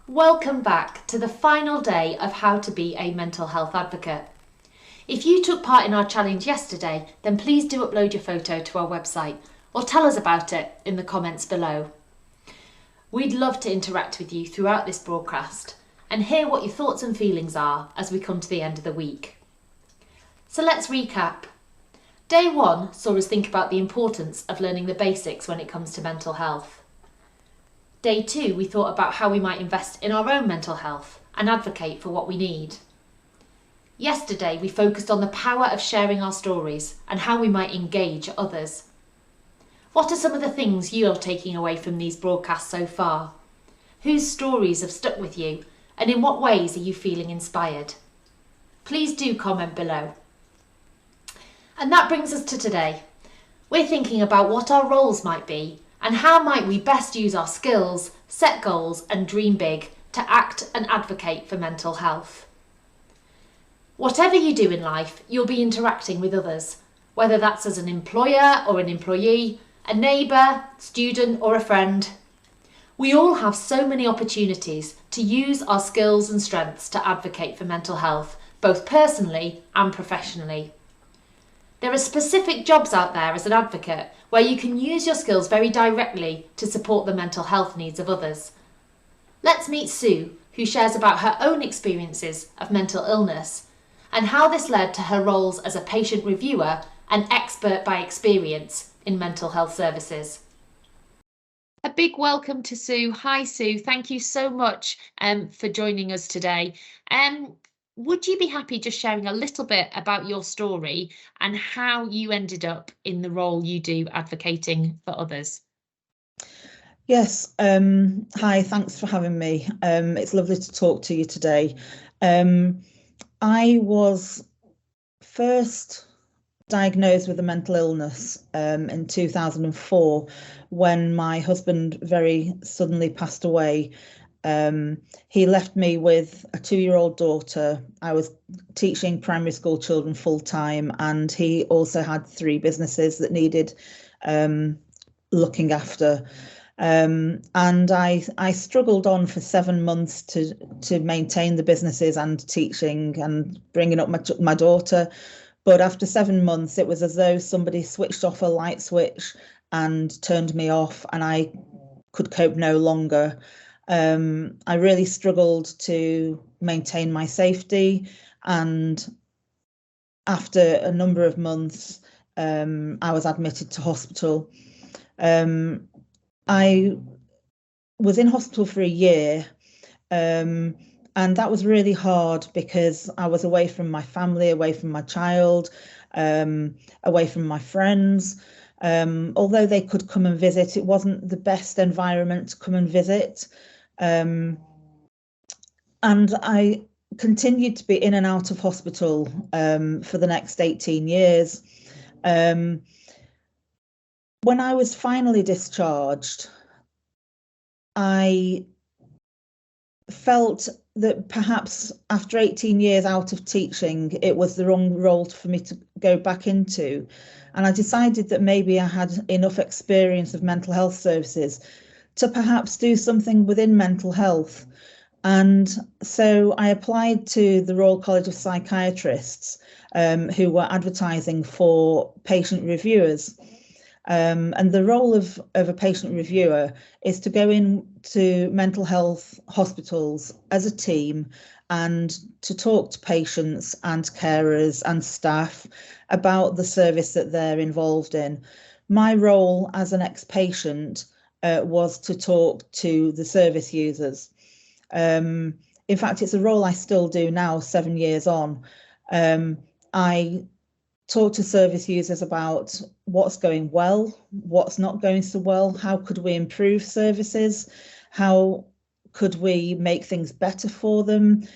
Welcome back to the final day of How to Be a Mental Health Advocate. If you took part in our challenge yesterday, then please do upload your photo to our website or tell us about it in the comments below. We'd love to interact with you throughout this broadcast and hear what your thoughts and feelings are as we come to the end of the week. So let's recap. Day 1 saw us think about the importance of learning the basics when it comes to mental health. Day 2, we thought about how we might invest in our own mental health and advocate for what we need. Yesterday, we focused on the power of sharing our stories and how we might engage others. What are some of the things you're taking away from these broadcasts so far? Whose stories have stuck with you, and in what ways are you feeling inspired? Please do comment below. And that brings us to today. We're thinking about what our roles might be and how might we best use our skills, set goals and dream big to act and advocate for mental health. Whatever you do in life, you'll be interacting with others, whether that's as an employer or an employee, a neighbour, student or a friend. We all have so many opportunities to use our skills and strengths to advocate for mental health, both personally and professionally. There are specific jobs out there as an advocate where you can use your skills very directly to support the mental health needs of others. Let's meet Sue, who shares about her own experiences of mental illness and how this led to her roles as a patient reviewer and expert by experience in mental health services. A big welcome to Sue. Hi Sue, thank you so much for joining us today. Would you be happy just sharing a little bit about your story and how you ended up in the role you do advocating for others? Yes, hi, thanks for having me. It's lovely to talk to you today. I was first diagnosed with a mental illness in 2004 when my husband very suddenly passed away. He left me with a 2-year-old daughter. I was teaching primary school children full time, and he also had 3 businesses that needed looking after. And I struggled on for 7 months to maintain the businesses and teaching and bringing up my daughter. But after 7 months, it was as though somebody switched off a light switch and turned me off, and I could cope no longer. I really struggled to maintain my safety, and after a number of months, I was admitted to hospital. I was in hospital for a year, and that was really hard because I was away from my family, away from my child, away from my friends. Although they could come and visit, it wasn't the best environment to come and visit. And I continued to be in and out of hospital for the next 18 years. When I was finally discharged, I felt that perhaps after 18 years out of teaching, it was the wrong role for me to go back into. And I decided that maybe I had enough experience of mental health services to perhaps do something within mental health. And so I applied to the Royal College of Psychiatrists, who were advertising for patient reviewers. And the role of a patient reviewer is to go into mental health hospitals as a team and to talk to patients and carers and staff about the service that they're involved in. My role as an ex-patient was to talk to the service users. In fact, it's a role I still do now, 7 years on. I talk to service users about what's going well, what's not going so well, how could we improve services, how could we make things better for them.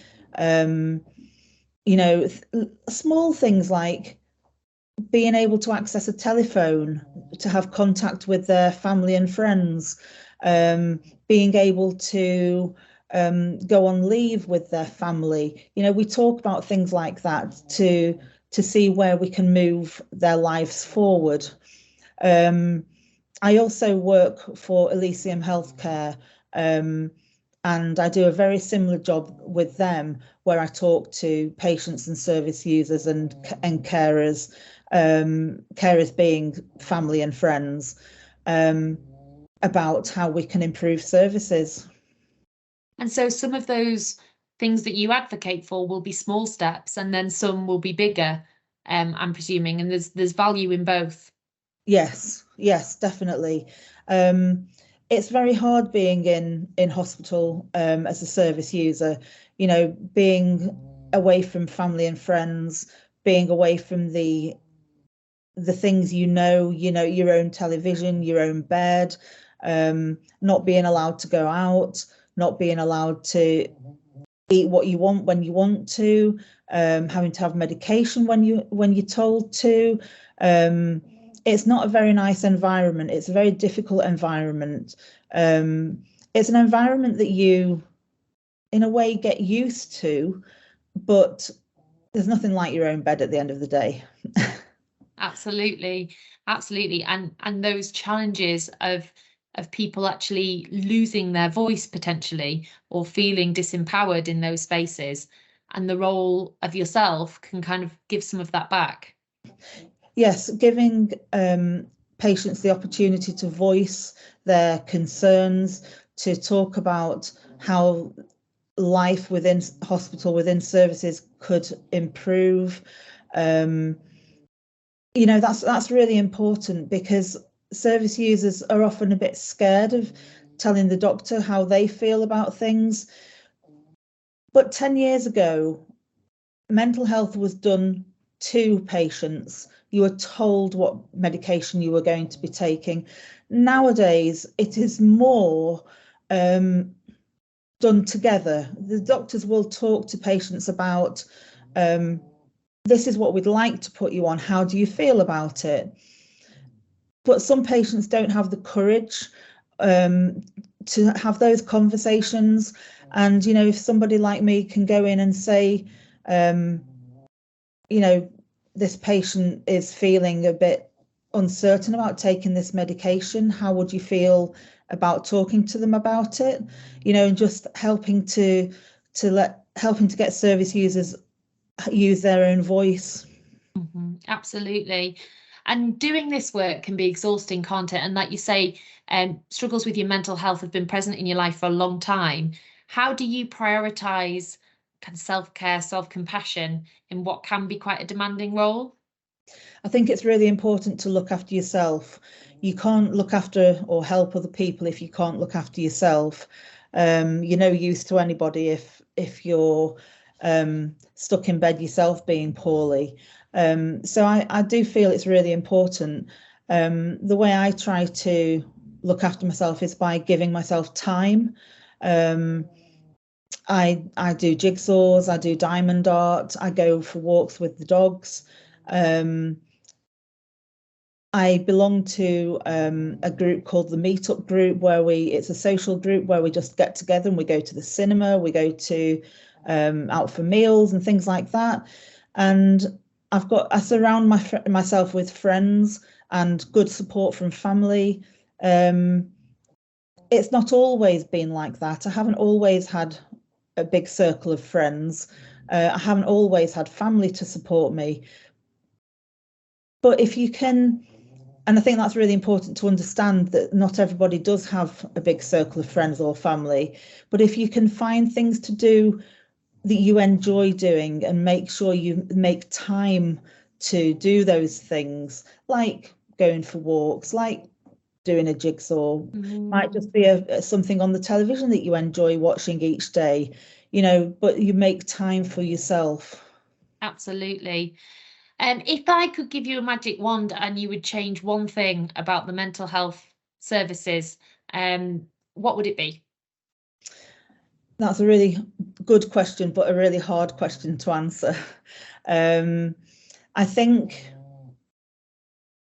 Small things like being able to access a telephone, to have contact with their family and friends, being able to go on leave with their family. We talk about things like that to see where we can move their lives forward. I also work for Elysium Healthcare, And I do a very similar job with them, where I talk to patients and service users and carers, carers being family and friends, about how we can improve services. And so some of those things that you advocate for will be small steps, and then some will be bigger, I'm presuming, and there's value in both. Yes, yes, definitely. It's very hard being in hospital as a service user, being away from family and friends, being away from the things your own television, your own bed, not being allowed to go out, not being allowed to eat what you want when you want to, having to have medication when you're told to. It's not a very nice environment. It's a very difficult environment. It's an environment that you, in a way, get used to, but there's nothing like your own bed at the end of the day. Absolutely, absolutely. And those challenges of people actually losing their voice potentially, or feeling disempowered in those spaces, and the role of yourself can kind of give some of that back. Yes, giving patients the opportunity to voice their concerns, to talk about how life within hospital, within services could improve. That's really important, because service users are often a bit scared of telling the doctor how they feel about things. But 10 years ago, mental health was done to patients. You were told what medication you were going to be taking. Nowadays, it is more done together. The doctors will talk to patients about, this is what we'd like to put you on. How do you feel about it? But some patients don't have the courage to have those conversations. And, if somebody like me can go in and say, this patient is feeling a bit uncertain about taking this medication, how would you feel about talking to them about it? And just helping to get service users use their own voice. Absolutely. And doing this work can be exhausting, can't it? And like you say, struggles with your mental health have been present in your life for a long time. How do you prioritize kind of self-care, self-compassion in what can be quite a demanding role? I think it's really important to look after yourself. You can't look after or help other people if you can't look after yourself. You're no use to anybody if you're stuck in bed yourself being poorly. So I do feel it's really important. The way I try to look after myself is by giving myself time. I do jigsaws, I do diamond art, I go for walks with the dogs. I belong to a group called the Meetup Group, where it's a social group where we just get together and we go to the cinema, we go to out for meals and things like that. And I surround myself with friends and good support from family. It's not always been like that. I haven't always had a big circle of friends. I haven't always had family to support me. But if you can, and I think that's really important to understand, that not everybody does have a big circle of friends or family. But if you can find things to do that you enjoy doing and make sure you make time to do those things, like going for walks, like doing a jigsaw, might just be something on the television that you enjoy watching each day, but you make time for yourself. Absolutely. If I could give you a magic wand and you would change one thing about the mental health services, what would it be? That's a really good question, but a really hard question to answer. I think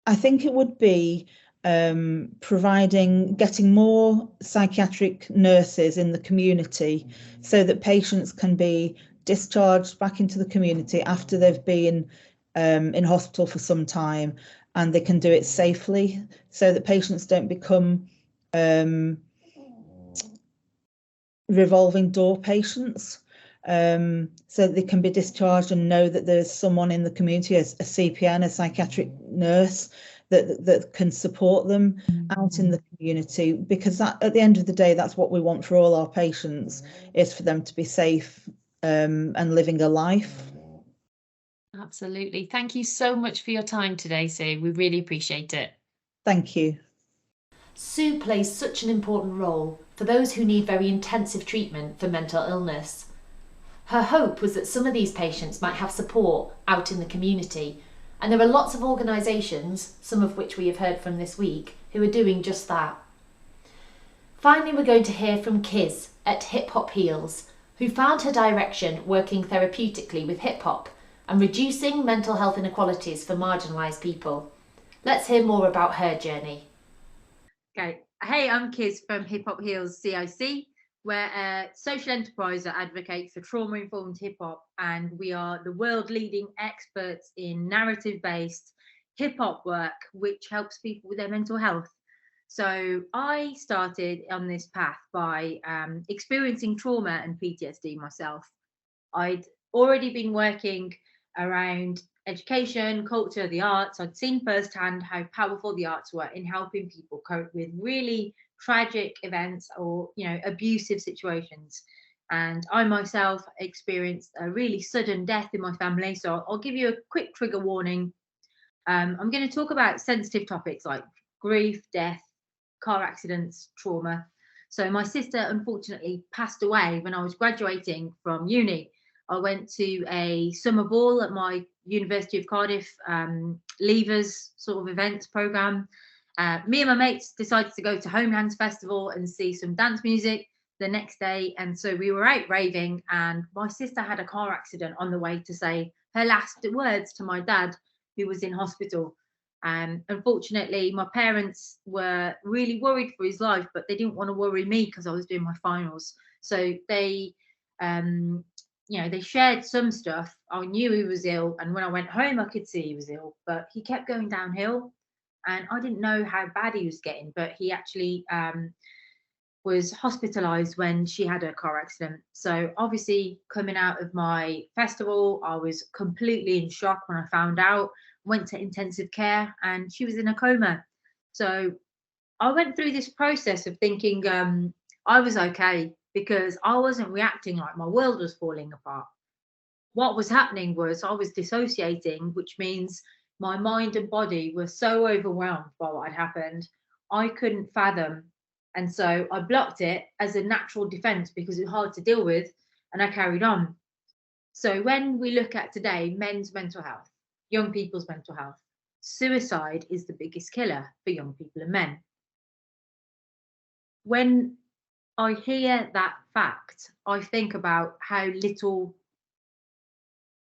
it would be getting more psychiatric nurses in the community, so that patients can be discharged back into the community after they've been in hospital for some time, and they can do it safely, so that patients don't become revolving door patients, so they can be discharged and know that there's someone in the community, a CPN, a psychiatric nurse, that can support them out in the community, because that, at the end of the day, that's what we want for all our patients, is for them to be safe and living a life. Absolutely. Thank you so much for your time today, Sue. We really appreciate it. Thank you. Sue plays such an important role for those who need very intensive treatment for mental illness. Her hope was that some of these patients might have support out in the community, and there are lots of organisations, some of which we have heard from this week, who are doing just that. Finally, we're going to hear from Kiz at Hip Hop Heals, who found her direction working therapeutically with hip hop and reducing mental health inequalities for marginalised people. Let's hear more about her journey. Okay. Hey, I'm Kiz from Hip Hop Heals CIC. We're a social enterprise that advocates for trauma-informed hip-hop, and we are the world-leading experts in narrative-based hip-hop work, which helps people with their mental health. So I started on this path by experiencing trauma and PTSD myself. I'd already been working around education, culture, the arts. I'd seen firsthand how powerful the arts were in helping people cope with really tragic events or, abusive situations. And I myself experienced a really sudden death in my family. So I'll give you a quick trigger warning. I'm going to talk about sensitive topics like grief, death, car accidents, trauma. So my sister unfortunately passed away when I was graduating from uni. I went to a summer ball at my University of Cardiff Leavers sort of events program. Me and my mates decided to go to Homelands Festival and see some dance music the next day. And so we were out raving, and my sister had a car accident on the way to say her last words to my dad, who was in hospital. Unfortunately, my parents were really worried for his life, but they didn't want to worry me because I was doing my finals. So they shared some stuff. I knew he was ill, and when I went home, I could see he was ill, but he kept going downhill, and I didn't know how bad he was getting. But he actually was hospitalized when she had a car accident. So obviously, coming out of my festival, I was completely in shock when I found out. Went to intensive care, and she was in a coma. So I went through this process of thinking I was okay, because I wasn't reacting like my world was falling apart. What was happening was I was dissociating, which means my mind and body were so overwhelmed by what had happened, I couldn't fathom. And so I blocked it as a natural defense because it was hard to deal with, and I carried on. So when we look at today, men's mental health, young people's mental health, suicide is the biggest killer for young people and men. When I hear that fact, I think about how little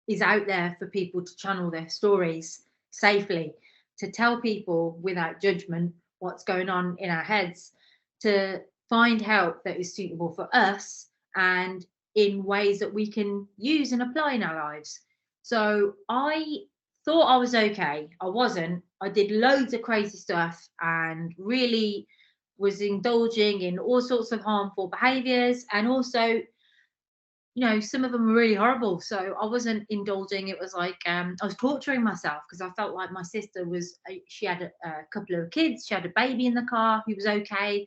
is out there for people to channel their stories safely, to tell people without judgment what's going on in our heads, to find help that is suitable for us and in ways that we can use and apply in our lives. So I thought I was okay. I wasn't. I did loads of crazy stuff and really was indulging in all sorts of harmful behaviors, and also some of them were really horrible. So I wasn't indulging. It was like I was torturing myself, because I felt like my sister was, she had a couple of kids, she had a baby in the car who was okay.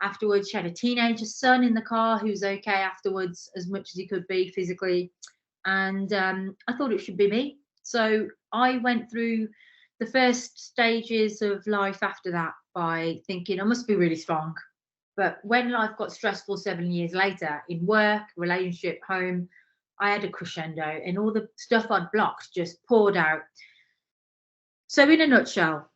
Afterwards, she had a teenager son in the car who was okay afterwards, as much as he could be physically. And I thought it should be me. So I went through the first stages of life after that by thinking I must be really strong. But when life got stressful 7 years later, in work, relationship, home, I had a crescendo, and all the stuff I'd blocked just poured out. So in a nutshell,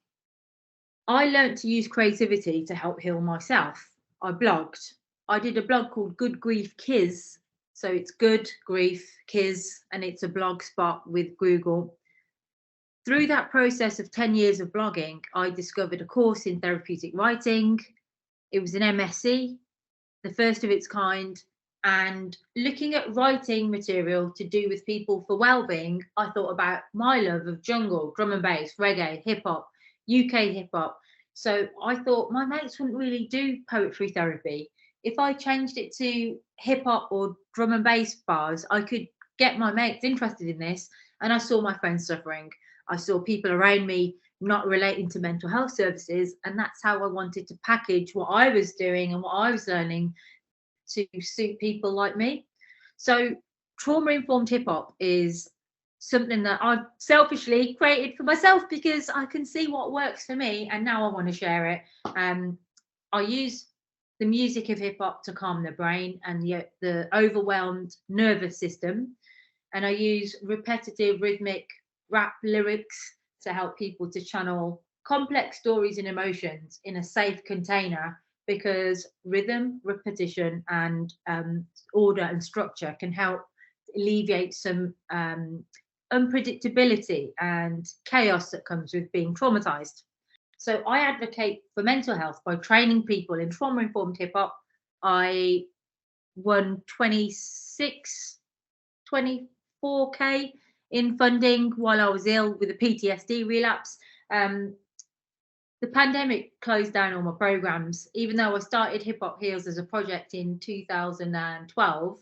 I learned to use creativity to help heal myself. I blogged. I did a blog called Good Grief Kiz. So it's Good Grief Kiz, and it's a blog spot with Google. Through that process of 10 years of blogging, I discovered a course in therapeutic writing. It was an MSc, the first of its kind. And looking at writing material to do with people for well-being, I thought about my love of jungle, drum and bass, reggae, hip-hop, UK hip-hop. So I thought my mates wouldn't really do poetry therapy. if I changed it to hip hop or drum and bass bars, I could get my mates interested in this. And I saw my friends suffering. I saw people around me not relating to mental health services. And that's how I wanted to package what I was doing and what I was learning to suit people like me. So trauma-informed hip hop is something that I've selfishly created for myself because I can see what works for me, and now I want to share it. I use the music of hip hop to calm the brain and the overwhelmed nervous system, and I use repetitive rhythmic rap lyrics to help people to channel complex stories and emotions in a safe container, because rhythm, repetition, and order and structure can help alleviate some unpredictability and chaos that comes with being traumatized. So I advocate for mental health by training people in trauma-informed hip hop. I won 24K in funding while I was ill with a PTSD relapse. The pandemic closed down all my programs, even though I started Hip Hop Heals as a project in 2012,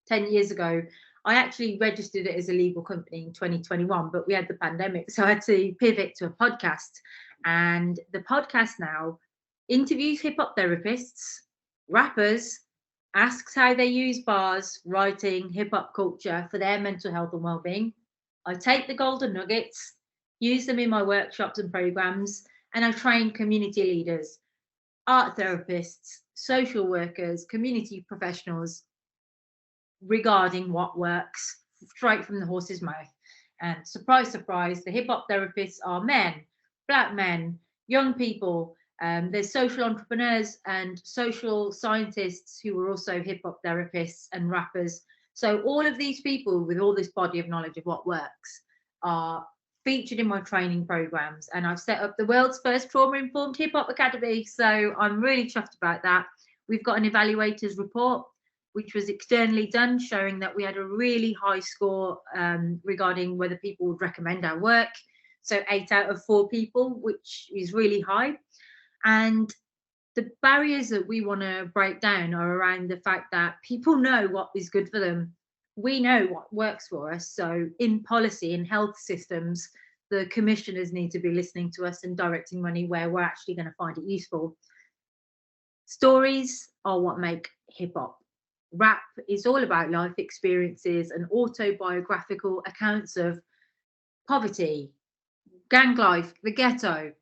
10 years ago. I actually registered it as a legal company in 2021, but we had the pandemic, so I had to pivot to a podcast. And the podcast now interviews hip hop therapists, rappers, asks how they use bars, writing, hip hop culture for their mental health and well-being. I take the golden nuggets, use them in my workshops and programs, and I train community leaders, art therapists, social workers, community professionals regarding what works straight from the horse's mouth. And surprise, surprise, the hip hop therapists are men, Black men, young people. There's social entrepreneurs and social scientists who are also hip hop therapists and rappers. So all of these people with all this body of knowledge of what works are featured in my training programs, and I've set up the world's first trauma-informed hip hop academy. So I'm really chuffed about that. We've got an evaluators report, which was externally done, showing that we had a really high score regarding whether people would recommend our work. So 8 out of 4 people, which is really high. And the barriers that we want to break down are around the fact that people know what is good for them. We know what works for us. So in policy and health systems, the commissioners need to be listening to us and directing money where we're actually going to find it useful. Stories are what make hip hop. Rap is all about life experiences and autobiographical accounts of poverty, gang life, the ghetto,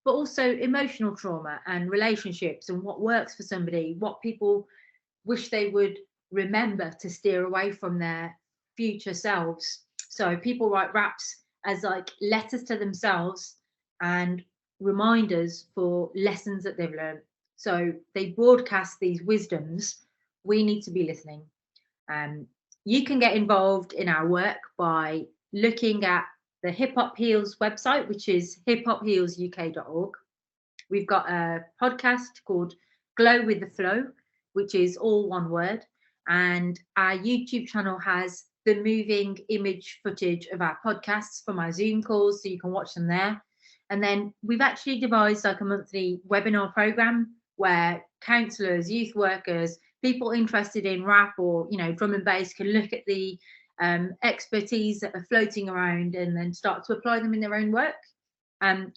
but also emotional trauma and relationships and what works for somebody, what people wish they would remember to steer away from their future selves. So people write raps as like letters to themselves and reminders for lessons that they've learned. So they broadcast these wisdoms. We need to be listening. You can get involved in our work by looking at the Hip Hop Heals website, which is hiphophealsuk.org. We've got a podcast called Glow with the Flow, which is all one word. And our YouTube channel has the moving image footage of our podcasts from our Zoom calls, so you can watch them there. And then we've actually devised like a monthly webinar program where counsellors, youth workers, people interested in rap or drum and bass can look at the expertise that are floating around and then start to apply them in their own work.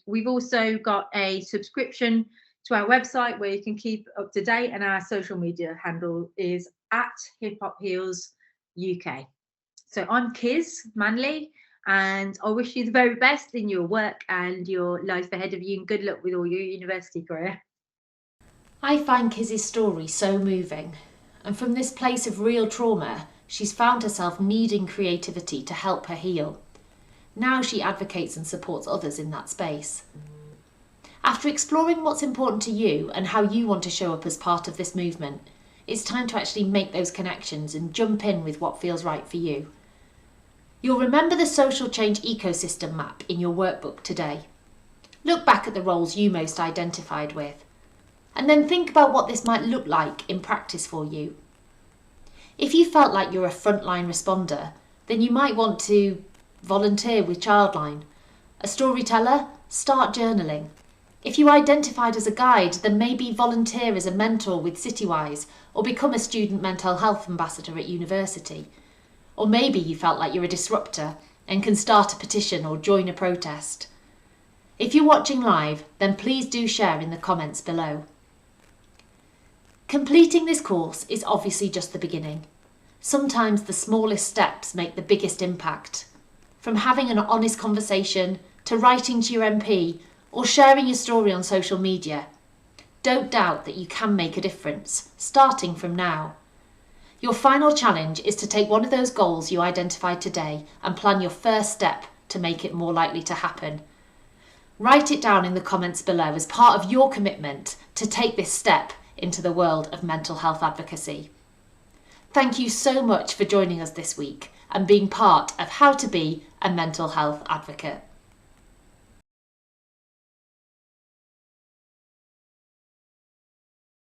We've also got a subscription to our website where you can keep up to date, and our social media handle is at Hip Hop Heals UK. So I'm Kiz Manley, and I wish you the very best in your work and your life ahead of you, and good luck with all your university career. I find Kiz's story so moving, and from this place of real trauma, she's found herself needing creativity to help her heal. Now she advocates and supports others in that space. After exploring what's important to you and how you want to show up as part of this movement, it's time to actually make those connections and jump in with what feels right for you. You'll remember the social change ecosystem map in your workbook today. Look back at the roles you most identified with, and then think about what this might look like in practice for you. If you felt like you're a frontline responder, then you might want to volunteer with Childline. A storyteller? Start journaling. If you identified as a guide, then maybe volunteer as a mentor with Citywise or become a student mental health ambassador at university. Or maybe you felt like you're a disruptor and can start a petition or join a protest. If you're watching live, then please do share in the comments below. Completing this course is obviously just the beginning. Sometimes the smallest steps make the biggest impact. From having an honest conversation to writing to your MP or sharing your story on social media, don't doubt that you can make a difference, starting from now. Your final challenge is to take one of those goals you identified today and plan your first step to make it more likely to happen. Write it down in the comments below as part of your commitment to take this step into the world of mental health advocacy. Thank you so much for joining us this week and being part of How to Be a Mental Health Advocate.